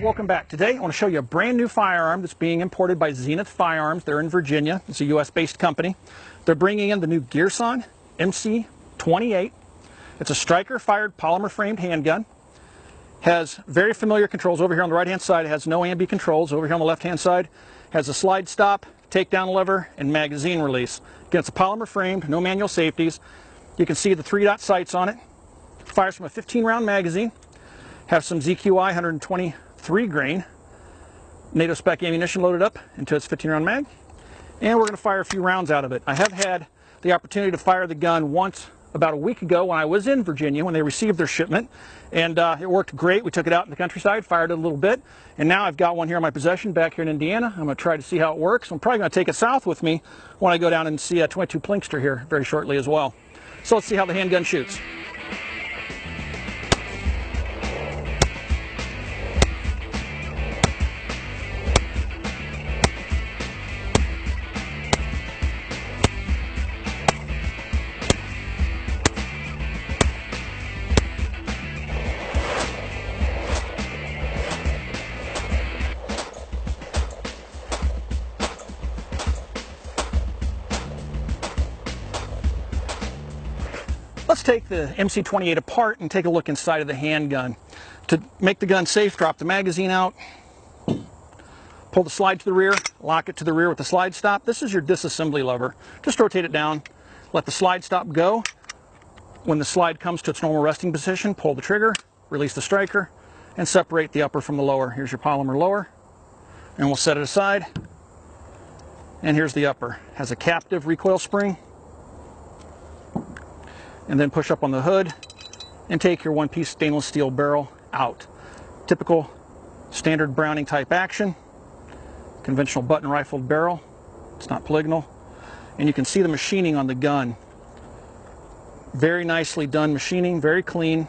welcome back. Today I want to show you a brand new firearm that's being imported by Zenith Firearms. They're in Virginia. It's a US based company. They're bringing in the new Gearson MC-28. It's a striker fired polymer framed handgun. Has very familiar controls. Over here on the right hand side it has no ambi controls. Over here on the left hand side has a slide stop, takedown lever, and magazine release. Again, it's a polymer framed, no manual safeties. You can see the 3-dot sights on it. Fires from a 15-round magazine. Have some ZQI 123 grain NATO spec ammunition loaded up into its 15-round mag, and we're going to fire a few rounds out of it. I have had the opportunity to fire the gun once about a week ago when I was in Virginia when they received their shipment, and it worked great. We took it out in the countryside, fired it a little bit, and now I've got one here in my possession back here in Indiana. I'm going to try to see how it works. I'm probably going to take it south with me when I go down and see a 22 Plinkster here very shortly as well. So let's see how the handgun shoots. Let's take the MC-28 apart and take a look inside of the handgun. To make the gun safe, drop the magazine out, pull the slide to the rear, lock it to the rear with the slide stop. This is your disassembly lever. Just rotate it down, let the slide stop go. When the slide comes to its normal resting position, pull the trigger, release the striker, and separate the upper from the lower. Here's your polymer lower, and we'll set it aside. And here's the upper. Has a captive recoil spring. And then push up on the hood and take your one-piece stainless steel barrel out. Typical standard Browning type action, conventional button rifled barrel. It's not polygonal, and you can see the machining on the gun. Very nicely done machining, very clean,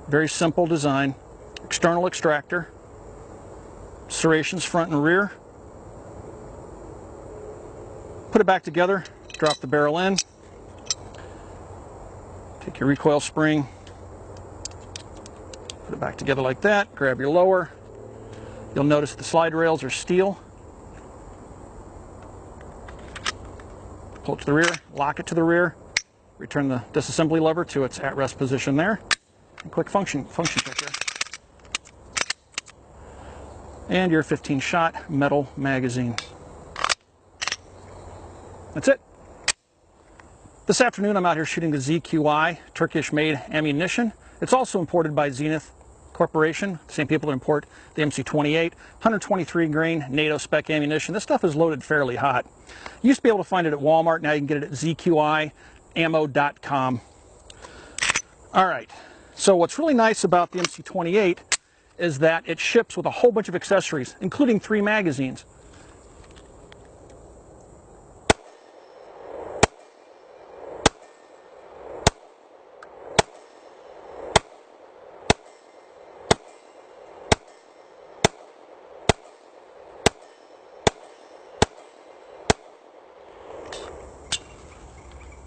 very simple design. External extractor, serrations front and rear. Put it back together, drop the barrel in. Take your recoil spring, put it back together like that, grab your lower. You'll notice the slide rails are steel. Pull it to the rear, lock it to the rear, return the disassembly lever to its at-rest position there. And quick function check there. And your 15-shot metal magazine. That's it. This afternoon I'm out here shooting the ZQI, Turkish-made ammunition. It's also imported by Zenith Corporation, the same people that import the MC-28, 123 grain NATO spec ammunition. This stuff is loaded fairly hot. You used to be able to find it at Walmart, now you can get it at zqiammo.com. All right, so what's really nice about the MC-28 is that it ships with a whole bunch of accessories, including 3 magazines.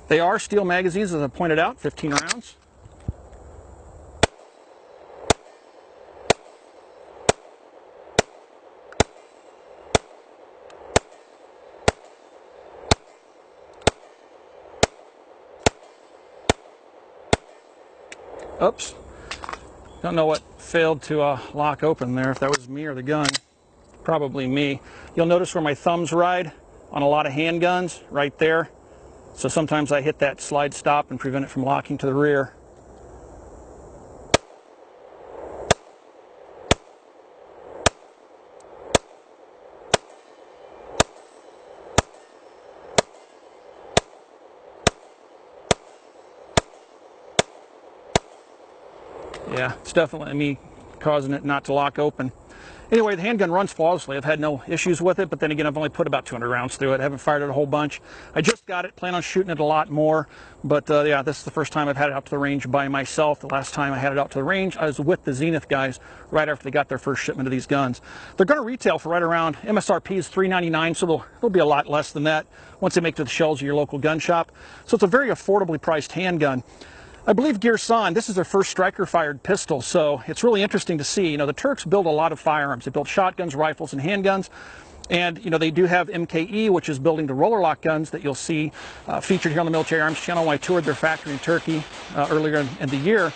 They are steel magazines, as I pointed out, 15 rounds. Oops. Don't know what failed to lock open there, if that was me or the gun. Probably me. You'll notice where my thumbs ride on a lot of handguns, right there. So sometimes I hit that slide stop and prevent it from locking to the rear. Yeah, it's definitely me causing it not to lock open. Anyway, the handgun runs flawlessly. I've had no issues with it, but then again, I've only put about 200 rounds through it. I haven't fired it a whole bunch. I just got it, plan on shooting it a lot more, but yeah, this is the first time I've had it out to the range by myself. The last time I had it out to the range, I was with the Zenith guys right after they got their first shipment of these guns. They're going to retail for right around, MSRP is $3.99, so they'll be a lot less than that once they make it to the shelves of your local gun shop. So it's a very affordably priced handgun. I believe Girsan, this is their first striker-fired pistol, so it's really interesting to see. You know, the Turks build a lot of firearms. They build shotguns, rifles, and handguns. And, you know, they do have MKE, which is building the roller lock guns that you'll see featured here on the Military Arms channel when I toured their factory in Turkey earlier in the year.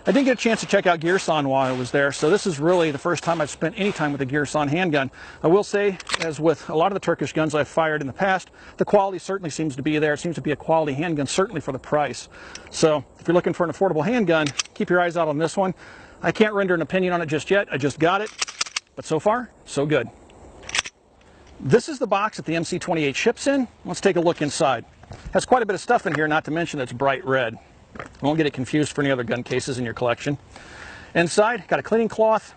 I didn't get a chance to check out Girsan while I was there, so this is really the first time I've spent any time with a Girsan handgun. I will say, as with a lot of the Turkish guns I've fired in the past, the quality certainly seems to be there. It seems to be a quality handgun, certainly for the price. So if you're looking for an affordable handgun, keep your eyes out on this one. I can't render an opinion on it just yet. I just got it, but so far, so good. This is the box that the MC-28 ships in. Let's take a look inside. Has quite a bit of stuff in here, not to mention it's bright red. Won't get it confused for any other gun cases in your collection. Inside, got a cleaning cloth,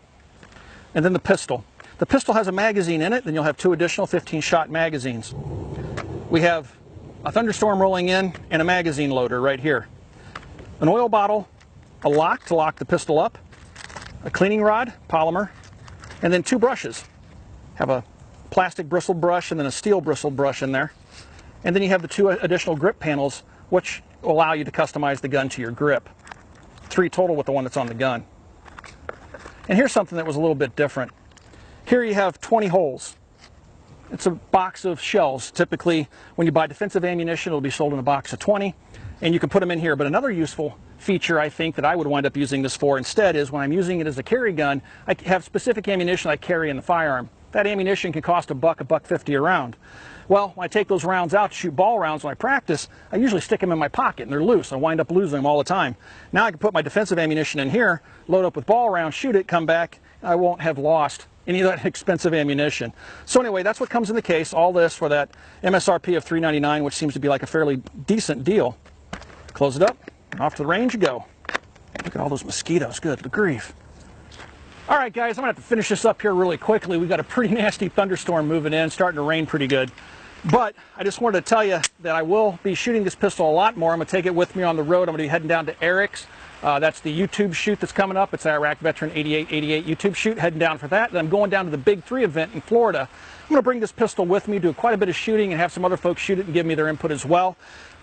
and then the pistol. The pistol has a magazine in it, then you'll have 2 additional 15-shot magazines. We have a thunderstorm rolling in and a magazine loader right here. An oil bottle, a lock to lock the pistol up, a cleaning rod, polymer, and then 2 brushes. Have a plastic bristle brush and then a steel bristle brush in there. And then you have the 2 additional grip panels, which will allow you to customize the gun to your grip. 3 total with the one that's on the gun. And here's something that was a little bit different. Here you have 20 holes. It's a box of shells. Typically, when you buy defensive ammunition, it'll be sold in a box of 20, and you can put them in here. But another useful feature I think that I would wind up using this for instead is when I'm using it as a carry gun, I have specific ammunition I carry in the firearm. That ammunition can cost $1, $1.50 a round. Well, when I take those rounds out to shoot ball rounds when I practice, I usually stick them in my pocket and they're loose. I wind up losing them all the time. Now I can put my defensive ammunition in here, load up with ball rounds, shoot it, come back, I won't have lost any of that expensive ammunition. So anyway, that's what comes in the case. All this for that MSRP of $3.99, which seems to be like a fairly decent deal. Close it up, and off to the range you go. Look at all those mosquitoes, good grief. All right, guys, I'm going to have to finish this up here really quickly. We've got a pretty nasty thunderstorm moving in, starting to rain pretty good. But I just wanted to tell you that I will be shooting this pistol a lot more. I'm going to take it with me on the road. I'm going to be heading down to Eric's. That's the YouTube shoot that's coming up. It's the Iraq Veteran 8888 YouTube shoot, heading down for that. Then I'm going down to the Big 3 event in Florida. I'm going to bring this pistol with me, do quite a bit of shooting, and have some other folks shoot it and give me their input as well.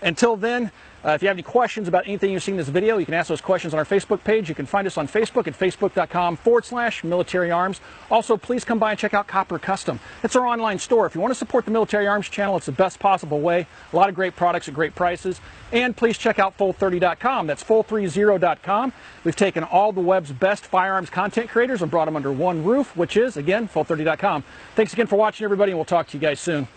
Until then, if you have any questions about anything you've seen in this video, you can ask those questions on our Facebook page. You can find us on Facebook at facebook.com/military arms. Also, please come by and check out Copper Custom. It's our online store. If you want to support the Military Arms channel, it's the best possible way. A lot of great products at great prices. And please check out full30.com. That's full30.com. We've taken all the web's best firearms content creators and brought them under one roof, which is, again, full30.com. Thanks again for watching, everybody, and we'll talk to you guys soon.